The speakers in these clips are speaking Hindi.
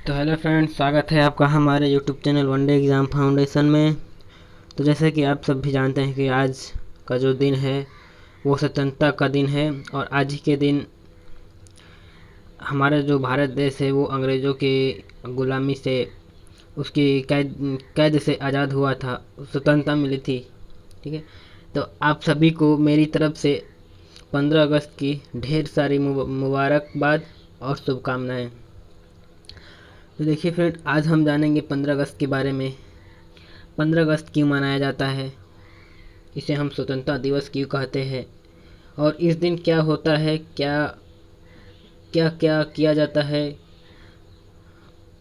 तो हेलो फ्रेंड्स, स्वागत है आपका हमारे YouTube channel one day exam foundation में। तो जैसे कि आप सब भी जानते हैं कि आज का जो दिन है वो स्वतंत्रता का दिन है। और आज ही के दिन हमारा जो भारत देश है वो अंग्रेज़ों की गुलामी से, उसकी कैद से आज़ाद हुआ था, स्वतंत्रता मिली थी। ठीक है। तो आप सभी को मेरी तरफ से 15 अगस्त की ढेर सारी मुबारकबाद और शुभकामनाएँ। तो देखिए फ्रेंड, आज हम जानेंगे 15 अगस्त के बारे में। 15 अगस्त क्यों मनाया जाता है, इसे हम स्वतंत्रता दिवस क्यों कहते हैं, और इस दिन क्या होता है, क्या क्या क्या किया जाता है,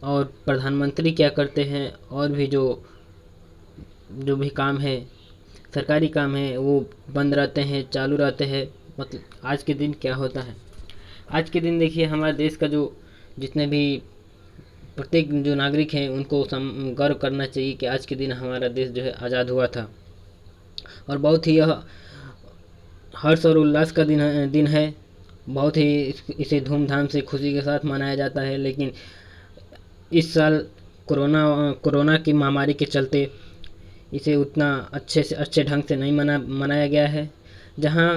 और प्रधानमंत्री क्या करते हैं, और भी जो जो भी काम है, सरकारी काम है, वो बंद रहते हैं, चालू रहते हैं। मतलब आज के दिन क्या होता है। आज के दिन देखिए, हमारे देश का जो जितने भी प्रत्येक जो नागरिक हैं उनको गर्व करना चाहिए कि आज के दिन हमारा देश जो है आज़ाद हुआ था। और बहुत ही यह हर्ष और उल्लास का दिन है। बहुत ही इसे धूमधाम से खुशी के साथ मनाया जाता है। लेकिन इस साल कोरोना की महामारी के चलते इसे उतना अच्छे से अच्छे ढंग से नहीं मनाया गया है। जहां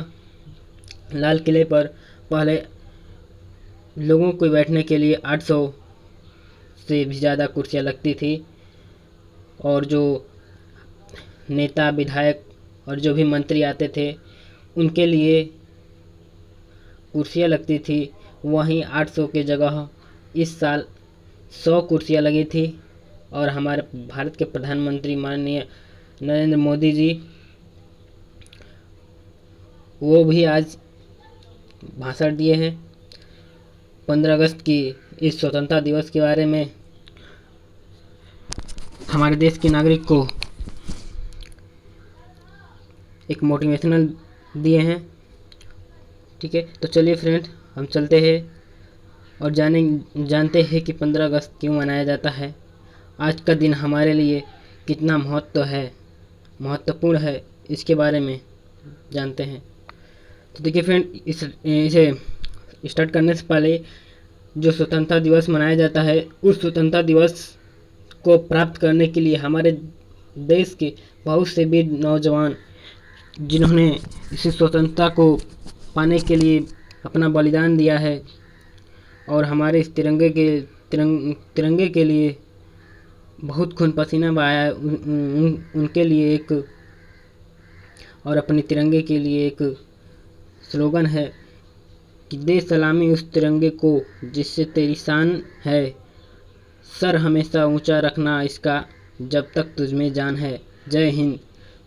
लाल किले पर पहले लोगों को बैठने के लिए 800 से भी ज़्यादा कुर्सियाँ लगती थी, और जो नेता विधायक और जो भी मंत्री आते थे उनके लिए कुर्सियाँ लगती थी। वहीं 800 के जगह इस साल 100 कुर्सियाँ लगी थी। और हमारे भारत के प्रधानमंत्री माननीय नरेंद्र मोदी जी, वो भी आज भाषण दिए हैं 15 अगस्त की इस स्वतंत्रता दिवस के बारे में। हमारे देश के नागरिक को एक मोटिवेशनल दिए हैं। ठीक है, तो चलिए फ्रेंड, हम चलते हैं और जानते हैं कि 15 अगस्त क्यों मनाया जाता है। आज का दिन हमारे लिए कितना महत्वपूर्ण है, इसके बारे में जानते हैं। तो देखिए फ्रेंड, इसे स्टार्ट करने से पहले जो स्वतंत्रता दिवस मनाया जाता है, उस स्वतंत्रता दिवस को प्राप्त करने के लिए हमारे देश के बहुत से वीर नौजवान, जिन्होंने इस स्वतंत्रता को पाने के लिए अपना बलिदान दिया है, और हमारे इस तिरंगे के लिए बहुत खून पसीना बहाया है, उनके लिए एक, और अपने तिरंगे के लिए एक स्लोगन है कि दे सलामी उस तिरंगे को जिससे तेरी शान है, सर हमेशा ऊंचा रखना इसका जब तक तुझमें जान है। जय हिंद।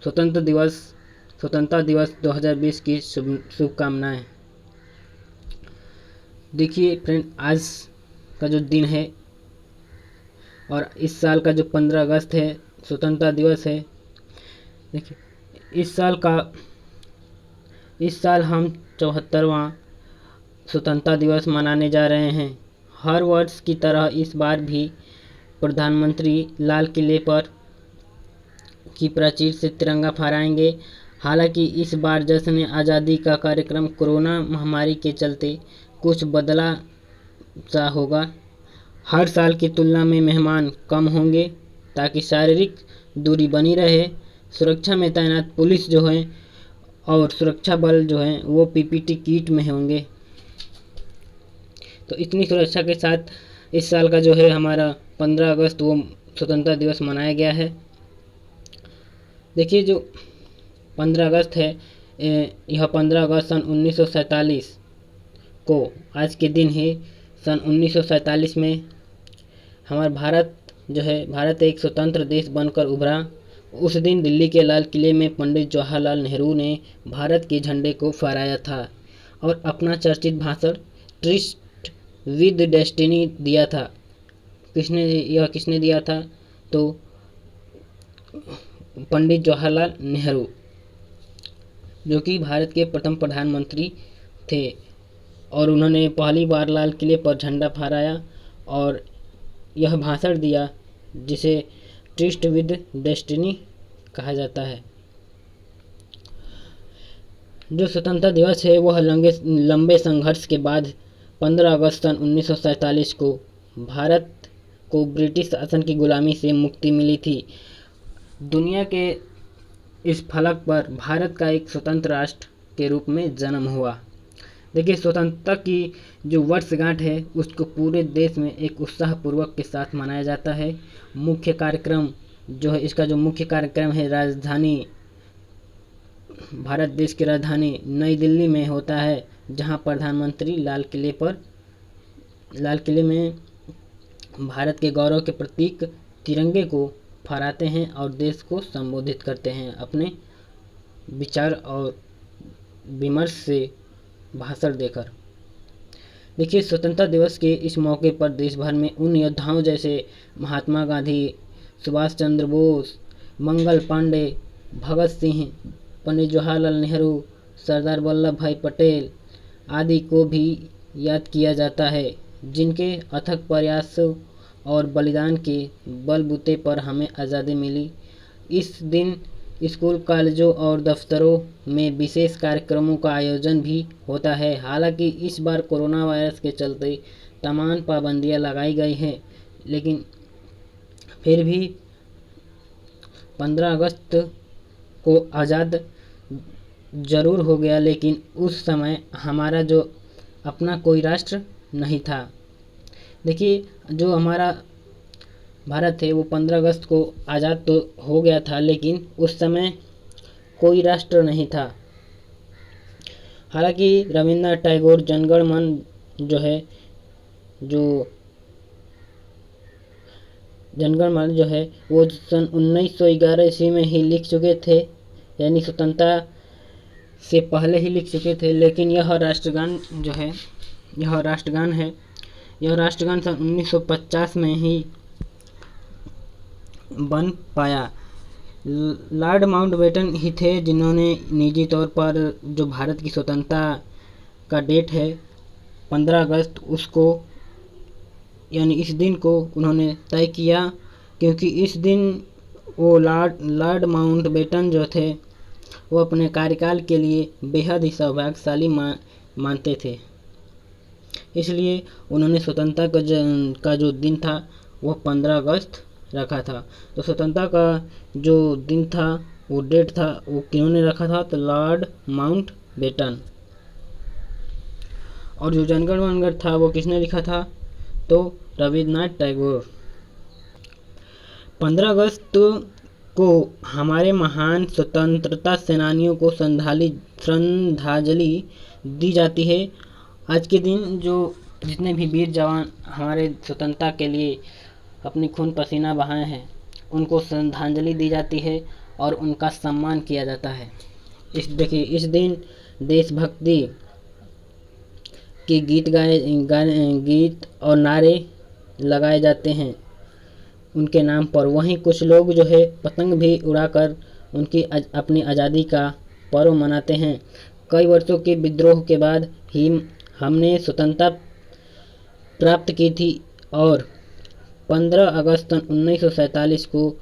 स्वतंत्रता दिवस 2020 की शुभकामनाएं। देखिए फ्रेंड, आज का जो दिन है और इस साल का जो 15 अगस्त है स्वतंत्रता दिवस है। देखिए, इस साल हम 74वां स्वतंत्रता दिवस मनाने जा रहे हैं। हर वर्ष की तरह इस बार भी प्रधानमंत्री लाल किले पर की प्राचीर से तिरंगा फहराएंगे। हालांकि इस बार जश्न आज़ादी का कार्यक्रम कोरोना महामारी के चलते कुछ बदला सा होगा। हर साल की तुलना में मेहमान कम होंगे ताकि शारीरिक दूरी बनी रहे। सुरक्षा में तैनात पुलिस जो है और सुरक्षा बल जो है वो पीपीटी किट में होंगे। तो इतनी सुरक्षा के साथ इस साल का जो है हमारा 15 अगस्त वो स्वतंत्रता दिवस मनाया गया है। देखिए, जो 15 अगस्त है, यह 15 अगस्त सन 1947 को, आज के दिन ही सन 1947 में हमारा भारत एक स्वतंत्र देश बनकर उभरा। उस दिन दिल्ली के लाल किले में पंडित जवाहरलाल नेहरू ने भारत के झंडे को फहराया था और अपना चर्चित भाषण ट्रिस्ट विद डेस्टिनी दिया था। किसने दिया था? तो पंडित जवाहरलाल नेहरू, जो कि भारत के प्रथम प्रधानमंत्री थे, और उन्होंने पहली बार लाल किले पर झंडा फहराया और यह भाषण दिया जिसे ट्रिस्ट विद डेस्टिनी कहा जाता है। जो स्वतंत्रता दिवस है वह लंबे संघर्ष के बाद 15 अगस्त सन 1947 को भारत को ब्रिटिश शासन की गुलामी से मुक्ति मिली थी। दुनिया के इस फलक पर भारत का एक स्वतंत्र राष्ट्र के रूप में जन्म हुआ। देखिए, स्वतंत्रता की जो वर्षगांठ है उसको पूरे देश में एक उत्साहपूर्वक के साथ मनाया जाता है। मुख्य कार्यक्रम जो है, इसका जो मुख्य कार्यक्रम है राजधानी, भारत देश की राजधानी नई दिल्ली में होता है, जहां प्रधानमंत्री लाल किले में भारत के गौरव के प्रतीक तिरंगे को फहराते हैं और देश को संबोधित करते हैं अपने विचार और विमर्श से भाषण देकर। देखिए, स्वतंत्रता दिवस के इस मौके पर देश भर में उन योद्धाओं जैसे महात्मा गांधी, सुभाष चंद्र बोस, मंगल पांडे, भगत सिंह, पंडित जवाहरलाल नेहरू, सरदार वल्लभ भाई पटेल आदि को भी याद किया जाता है, जिनके अथक प्रयासों और बलिदान के बलबूते पर हमें आज़ादी मिली। इस दिन स्कूल, कॉलेजों और दफ्तरों में विशेष कार्यक्रमों का आयोजन भी होता है। हालांकि इस बार कोरोना वायरस के चलते तमाम पाबंदियां लगाई गई हैं, लेकिन फिर भी 15 अगस्त को आज़ाद जरूर हो गया, लेकिन उस समय हमारा जो अपना कोई राष्ट्र नहीं था। देखिए, जो हमारा भारत है वो 15 अगस्त को आज़ाद तो हो गया था, लेकिन उस समय कोई राष्ट्र नहीं था। हालांकि रविंद्रनाथ टैगोर जनगण मन जो है वो सन 1911 ईस्वी में ही लिख चुके थे, यानी स्वतंत्रता से पहले ही लिख चुके थे। लेकिन यह राष्ट्रगान सन 1950 में ही बन पाया। लॉर्ड माउंटबेटन ही थे जिन्होंने निजी तौर पर जो भारत की स्वतंत्रता का डेट है 15 अगस्त, उसको यानी इस दिन को उन्होंने तय किया, क्योंकि इस दिन वो लॉर्ड माउंटबेटन जो थे वो अपने कार्यकाल के लिए बेहद ही सौभाग्यशाली मानते थे। इसलिए उन्होंने स्वतंत्रता का जो दिन था वो 15 अगस्त रखा था। तो स्वतंत्रता का जो दिन था, वो डेट था, वो किन्होंने रखा था? तो लॉर्ड माउंटबेटन। और जो जनगण मन था वो किसने लिखा था? तो रविन्द्रनाथ टैगोर। 15 अगस्त को हमारे महान स्वतंत्रता सेनानियों को श्रद्धांजलि दी जाती है। आज के दिन जो जितने भी वीर जवान हमारे स्वतंत्रता के लिए अपनी खून पसीना बहाए हैं, उनको श्रद्धांजलि दी जाती है और उनका सम्मान किया जाता है। इस दिन देशभक्ति के गीत और नारे लगाए जाते हैं उनके नाम पर। वहीं कुछ लोग जो है पतंग भी उड़ाकर उनकी अपनी आज़ादी का पर्व मनाते हैं। कई वर्षों के विद्रोह के बाद ही हमने स्वतंत्रता प्राप्त की थी और 15 अगस्त 1947 को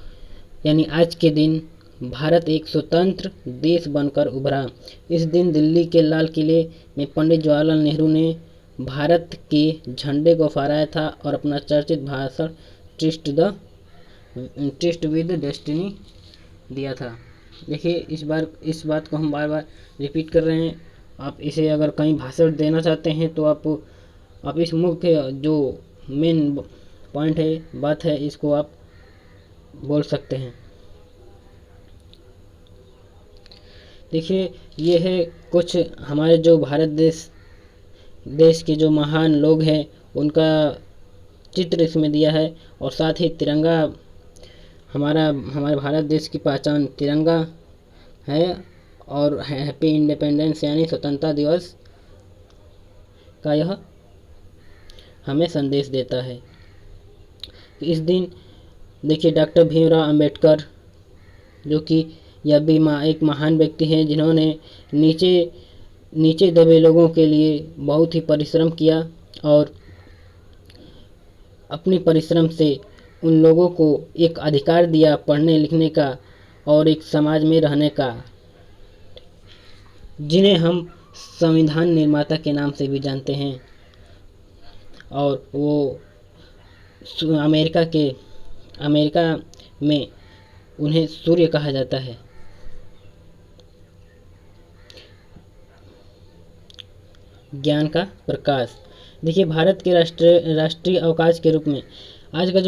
यानी आज के दिन भारत एक स्वतंत्र देश बनकर उभरा। इस दिन दिल्ली के लाल किले में पंडित जवाहरलाल नेहरू ने भारत के झंडे को फहराया था और अपना चर्चित भाषण ट्रिस्ट विद डेस्टिनी दिया था। देखिए, इस बात को हम बार बार रिपीट कर रहे हैं। आप इसे अगर कहीं भाषण देना चाहते हैं तो आप इस मुख्य जो मेन पॉइंट है, बात है, इसको आप बोल सकते हैं। देखिए, ये है कुछ हमारे जो भारत देश के जो महान लोग हैं उनका चित्र इसमें दिया है, और साथ ही तिरंगा, हमारे भारत देश की पहचान तिरंगा है, और हैप्पी इंडिपेंडेंस यानी स्वतंत्रता दिवस का यह हमें संदेश देता है। इस दिन देखिए डॉक्टर भीमराव अंबेडकर, जो कि यह भी एक महान व्यक्ति हैं जिन्होंने नीचे दबे लोगों के लिए बहुत ही परिश्रम किया और अपनी परिश्रम से उन लोगों को एक अधिकार दिया पढ़ने लिखने का और एक समाज में रहने का, जिन्हें हम संविधान निर्माता के नाम से भी जानते हैं। और वो अमेरिका में उन्हें सूर्य कहा जाता है। ज्ञान का प्रकाश। देखिए, भारत के राष्ट्रीय अवकाश के रूप में आज का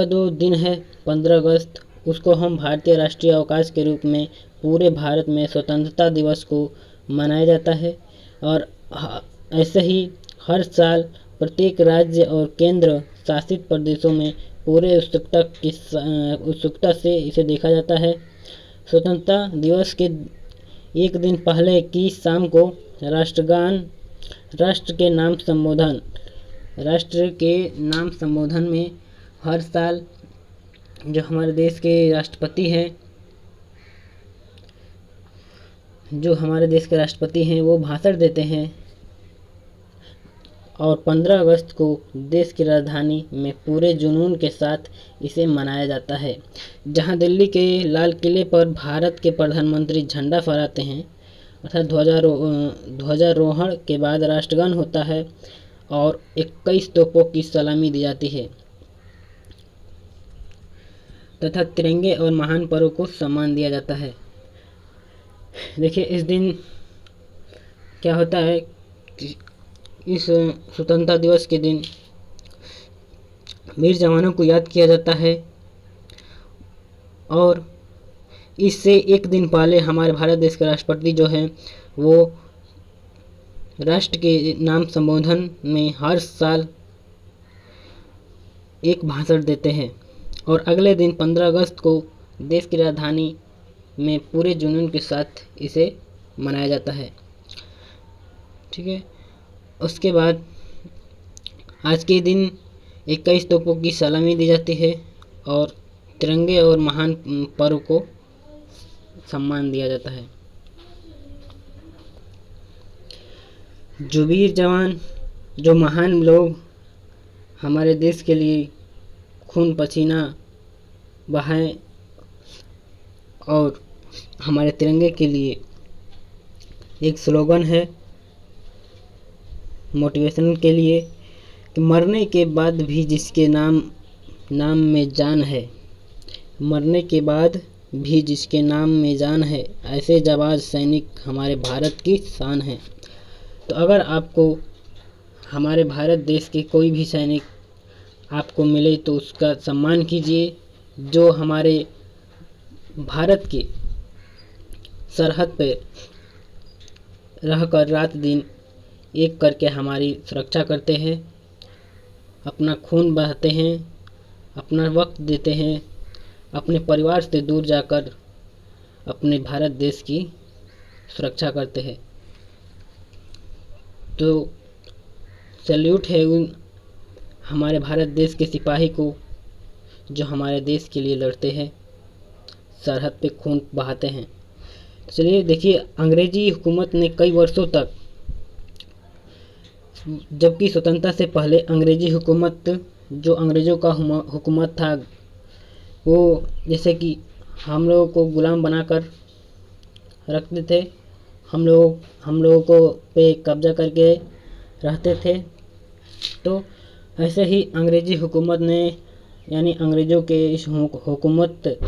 जो दिन है 15 अगस्त, उसको हम भारतीय राष्ट्रीय अवकाश के रूप में पूरे भारत में स्वतंत्रता दिवस को मनाया जाता है। और ऐसे ही हर साल प्रत्येक राज्य और केंद्र शासित प्रदेशों में पूरे उत्सुकता से इसे देखा जाता है। स्वतंत्रता दिवस के एक दिन पहले की शाम को राष्ट्रगान राष्ट्र के नाम संबोधन में हर साल जो हमारे देश के राष्ट्रपति हैं वो भाषण देते हैं। और 15 अगस्त को देश की राजधानी में पूरे जुनून के साथ इसे मनाया जाता है। जहां दिल्ली के लाल किले पर भारत के प्रधानमंत्री झंडा फहराते हैं, अर्थात ध्वजारोहण के बाद राष्ट्रगान होता है और 21 तोपों की सलामी दी जाती है तथा तिरंगे और महान पर्व को सम्मान दिया जाता है। देखिए, इस दिन क्या होता है कि इस स्वतंत्रता दिवस के दिन वीर जवानों को याद किया जाता है। और इससे एक दिन पहले हमारे भारत देश के राष्ट्रपति जो हैं वो राष्ट्र के नाम संबोधन में हर साल एक भाषण देते हैं। और अगले दिन 15 अगस्त को देश की राजधानी में पूरे जुनून के साथ इसे मनाया जाता है। ठीक है। उसके बाद आज के दिन 21 तोपों की सलामी दी जाती है और तिरंगे और महान पर्व को सम्मान दिया जाता है। जो वीर जवान, जो महान लोग हमारे देश के लिए खून पसीना बहाए और हमारे तिरंगे के लिए एक स्लोगन है मोटिवेशन के लिए कि मरने के बाद भी जिसके नाम में जान है, मरने के बाद भी जिसके नाम में जान है, ऐसे जाबाज सैनिक हमारे भारत की शान है। तो अगर आपको हमारे भारत देश के कोई भी सैनिक आपको मिले तो उसका सम्मान कीजिए, जो हमारे भारत के सरहद पे रहकर रात दिन एक करके हमारी सुरक्षा करते हैं, अपना खून बहाते हैं, अपना वक्त देते हैं, अपने परिवार से दूर जाकर अपने भारत देश की सुरक्षा करते हैं। तो सैल्यूट है उन हमारे भारत देश के सिपाही को जो हमारे देश के लिए लड़ते हैं, सरहद पे खून बहाते हैं। चलिए देखिए, अंग्रेजी हुकूमत ने कई वर्षों तक, जबकि स्वतंत्रता से पहले अंग्रेजी हुकूमत, जो अंग्रेज़ों का हुकूमत था, वो जैसे कि हम लोगों को गुलाम बनाकर रखते थे, हम लोगों को पे कब्जा करके रहते थे। तो ऐसे ही अंग्रेजी हुकूमत ने, यानी अंग्रेज़ों के इस हुकूमत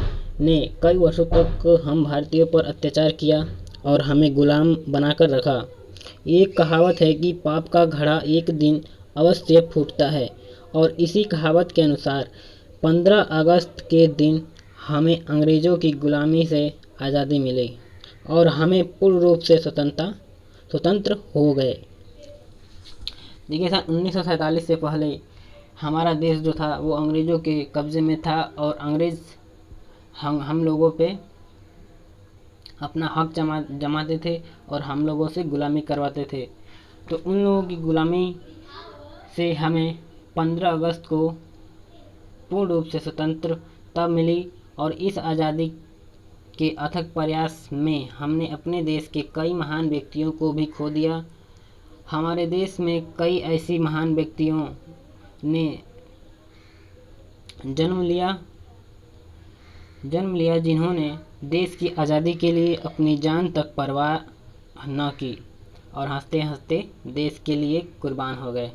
ने कई वर्षों तक हम भारतीयों पर अत्याचार किया और हमें गुलाम बनाकर रखा। एक कहावत है कि पाप का घड़ा एक दिन अवश्य फूटता है, और इसी कहावत के अनुसार 15 अगस्त के दिन हमें अंग्रेज़ों की गुलामी से आज़ादी मिली और हमें पूर्ण रूप से स्वतंत्र हो गए। देखिए, सन 1947 से पहले हमारा देश जो था वो अंग्रेज़ों के कब्ज़े में था और अंग्रेज़ हम लोगों पे अपना हक जमाते थे और हम लोगों से गुलामी करवाते थे। तो उन लोगों की गुलामी से हमें 15 अगस्त को पूर्ण रूप से स्वतंत्रता मिली। और इस आज़ादी के अथक प्रयास में हमने अपने देश के कई महान व्यक्तियों को भी खो दिया। हमारे देश में कई ऐसी महान व्यक्तियों ने जन्म लिया जिन्होंने देश की आज़ादी के लिए अपनी जान तक परवाह न की और हंसते हंसते देश के लिए कुर्बान हो गए।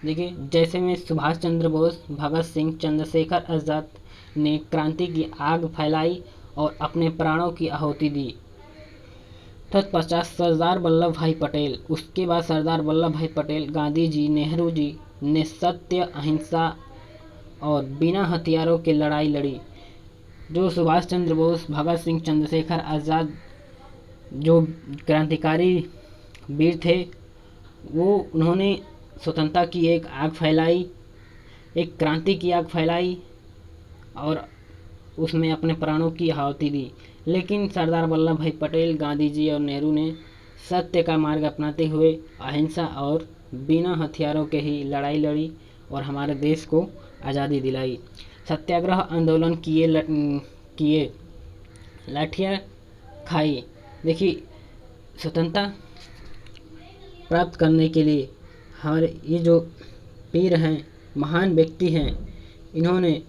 देखिए, जैसे में सुभाष चंद्र बोस, भगत सिंह, चंद्रशेखर आज़ाद ने क्रांति की आग फैलाई और अपने प्राणों की आहुति दी। तत्पश्चात सरदार वल्लभ भाई पटेल, उसके बाद सरदार वल्लभ भाई पटेल, गांधी जी, नेहरू जी ने सत्य, अहिंसा और बिना हथियारों के लड़ाई लड़ी। जो सुभाष चंद्र बोस, भगत सिंह, चंद्रशेखर आज़ाद जो क्रांतिकारी वीर थे, वो उन्होंने स्वतंत्रता की एक आग फैलाई, एक क्रांति की आग फैलाई और उसमें अपने प्राणों की आहुति दी। लेकिन सरदार वल्लभ भाई पटेल, गांधी जी और नेहरू ने सत्य का मार्ग अपनाते हुए अहिंसा और बिना हथियारों के ही लड़ाई लड़ी और हमारे देश को आज़ादी दिलाई। सत्याग्रह आंदोलन किए, लाठियाँ खाई। देखिए, स्वतंत्रता प्राप्त करने के लिए हमारे ये जो वीर हैं, महान व्यक्ति हैं, इन्होंने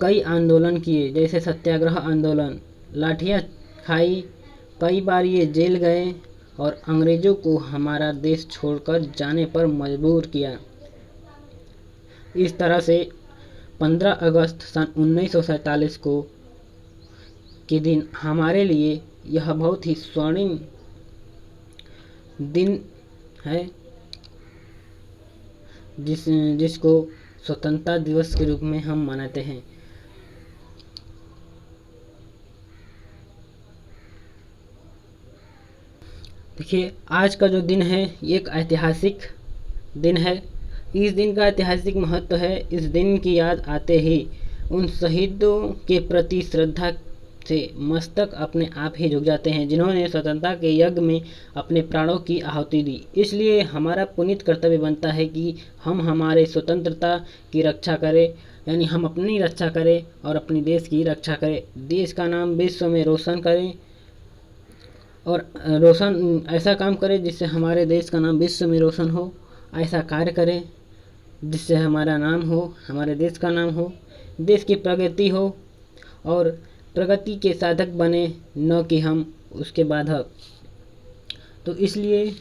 कई आंदोलन किए, जैसे सत्याग्रह आंदोलन, लाठियाँ खाई, कई बार ये जेल गए और अंग्रेज़ों को हमारा देश छोड़कर जाने पर मजबूर किया। इस तरह से 15 अगस्त सन 1947 को के दिन हमारे लिए यह बहुत ही स्वर्णिम दिन है, जिसको स्वतंत्रता दिवस के रूप में हम मनाते हैं। देखिए, आज का जो दिन है ये एक ऐतिहासिक दिन है। इस दिन का ऐतिहासिक महत्व है। इस दिन की याद आते ही उन शहीदों के प्रति श्रद्धा से मस्तक अपने आप ही झुक जाते हैं, जिन्होंने स्वतंत्रता के यज्ञ में अपने प्राणों की आहुति दी। इसलिए हमारा पुनीत कर्तव्य बनता है कि हम हमारे स्वतंत्रता की रक्षा करें, यानी हम अपनी रक्षा करें और अपनी देश की रक्षा करें, देश का नाम विश्व में रोशन करें और ऐसा काम करें जिससे हमारे देश का नाम विश्व में रोशन हो। ऐसा कार्य करें जिससे हमारा नाम हो, हमारे देश का नाम हो, देश की प्रगति हो और प्रगति के साधक बने, न कि हम उसके बाधक। तो इसलिए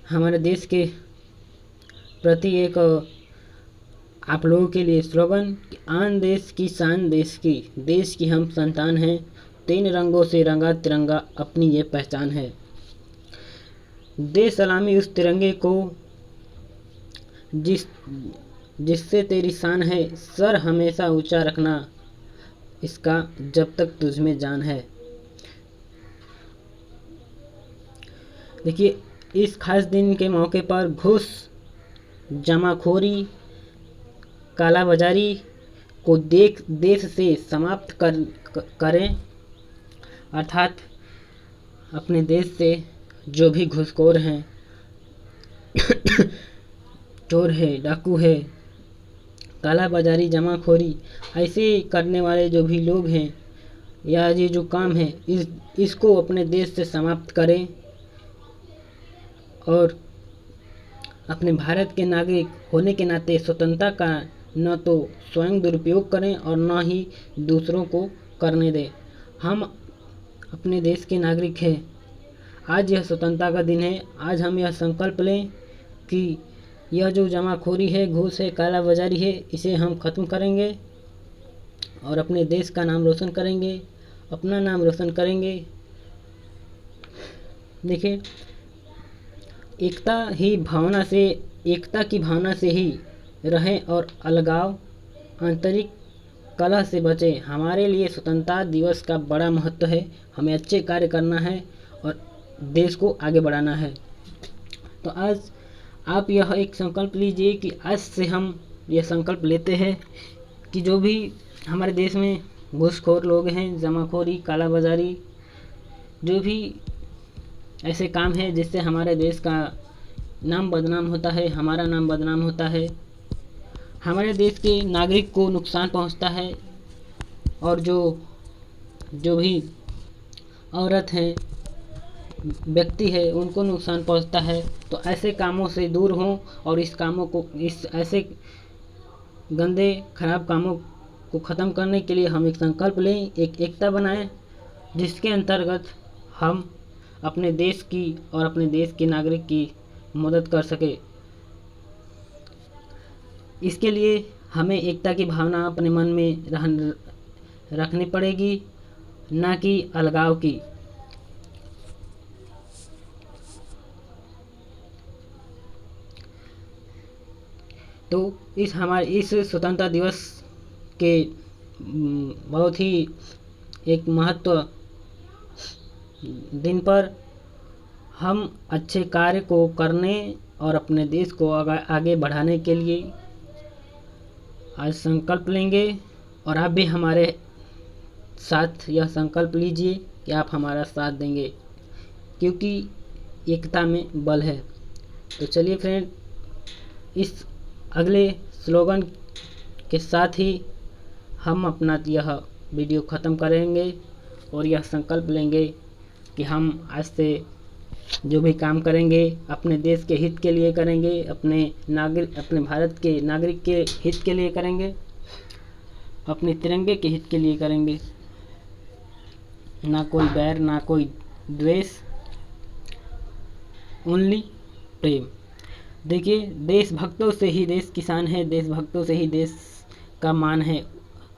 हमारे देश के प्रति एक आप लोगों के लिए स्लोगन कि आन देश की शान देश की हम संतान हैं, 3 रंगों से रंगा तिरंगा अपनी ये पहचान है। दे सलामी उस तिरंगे को जिससे तेरी शान है, सर हमेशा ऊंचा रखना इसका जब तक तुझ में जान है। देखिए, इस खास दिन के मौके पर घूस, जमाखोरी, कालाबाजारी को देश से समाप्त करें, अर्थात अपने देश से जो भी घूसखोर हैं, चोर है, डाकू है, कालाबाजारी, जमाखोरी ऐसे करने वाले जो भी लोग हैं या ये जो काम है, इसको अपने देश से समाप्त करें और अपने भारत के नागरिक होने के नाते स्वतंत्रता का न तो स्वयं दुरुपयोग करें और न ही दूसरों को करने दें। हम अपने देश के नागरिक हैं। आज यह स्वतंत्रता का दिन है। आज हम यह संकल्प लें कि यह जो जमाखोरी है, घूस है, कालाबाजारी है, इसे हम ख़त्म करेंगे और अपने देश का नाम रोशन करेंगे, अपना नाम रोशन करेंगे। देखिए, एकता की भावना से ही रहें और अलगाव, आंतरिक कलह से बचें। हमारे लिए स्वतंत्रता दिवस का बड़ा महत्व है। हमें अच्छे कार्य करना है और देश को आगे बढ़ाना है। तो आज आप यह एक संकल्प लीजिए कि आज से हम यह संकल्प लेते हैं कि जो भी हमारे देश में घूसखोर लोग हैं, जमाखोरी, कालाबाजारी, जो भी ऐसे काम हैं जिससे हमारे देश का नाम बदनाम होता है, हमारा नाम बदनाम होता है, हमारे देश के नागरिक को नुकसान पहुंचता है और जो भी औरत हैं, व्यक्ति है, उनको नुकसान पहुंचता है। तो ऐसे कामों से दूर हों और इस ऐसे गंदे खराब कामों को ख़त्म करने के लिए हम एक संकल्प लें, एक एकता बनाएं, जिसके अंतर्गत हम अपने देश की और अपने देश के नागरिक की मदद कर सके। इसके लिए हमें एकता की भावना अपने मन में रखनी पड़ेगी, ना कि अलगाव की। तो इस स्वतंत्रता दिवस के बहुत ही एक महत्व दिन पर हम अच्छे कार्य को करने और अपने देश को आगे बढ़ाने के लिए आज संकल्प लेंगे। और आप भी हमारे साथ यह संकल्प लीजिए कि आप हमारा साथ देंगे, क्योंकि एकता में बल है। तो चलिए फ्रेंड, इस अगले स्लोगन के साथ ही हम अपना यह वीडियो ख़त्म करेंगे और यह संकल्प लेंगे कि हम आज से जो भी काम करेंगे अपने देश के हित के लिए करेंगे, अपने भारत के नागरिक के हित के लिए करेंगे, अपने तिरंगे के हित के लिए करेंगे। ना कोई बैर, ना कोई द्वेष, ओनली प्रेम। देखिए, देशभक्तों से ही देश किसान है, देशभक्तों से ही देश का मान है।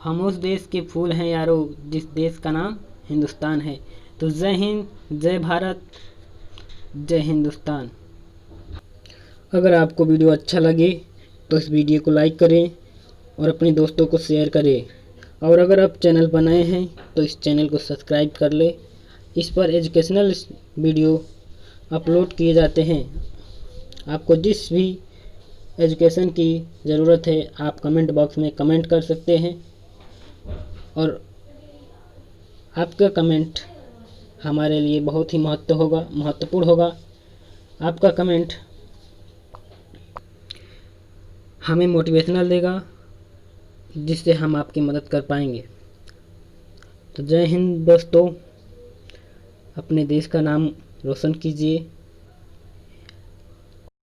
हम उस देश के फूल हैं यारो, जिस देश का नाम हिंदुस्तान है। तो जय हिंद, जय भारत, जय हिंदुस्तान। अगर आपको वीडियो अच्छा लगे तो इस वीडियो को लाइक करें और अपने दोस्तों को शेयर करें। और अगर आप चैनल पर नए हैं तो इस चैनल को सब्सक्राइब कर लें। इस पर एजुकेशनल वीडियो अपलोड किए जाते हैं। आपको जिस भी एजुकेशन की ज़रूरत है आप कमेंट बॉक्स में कमेंट कर सकते हैं, और आपका कमेंट हमारे लिए बहुत ही महत्वपूर्ण होगा। आपका कमेंट हमें मोटिवेशनल देगा, जिससे हम आपकी मदद कर पाएंगे। तो जय हिंद दोस्तों, अपने देश का नाम रोशन कीजिए।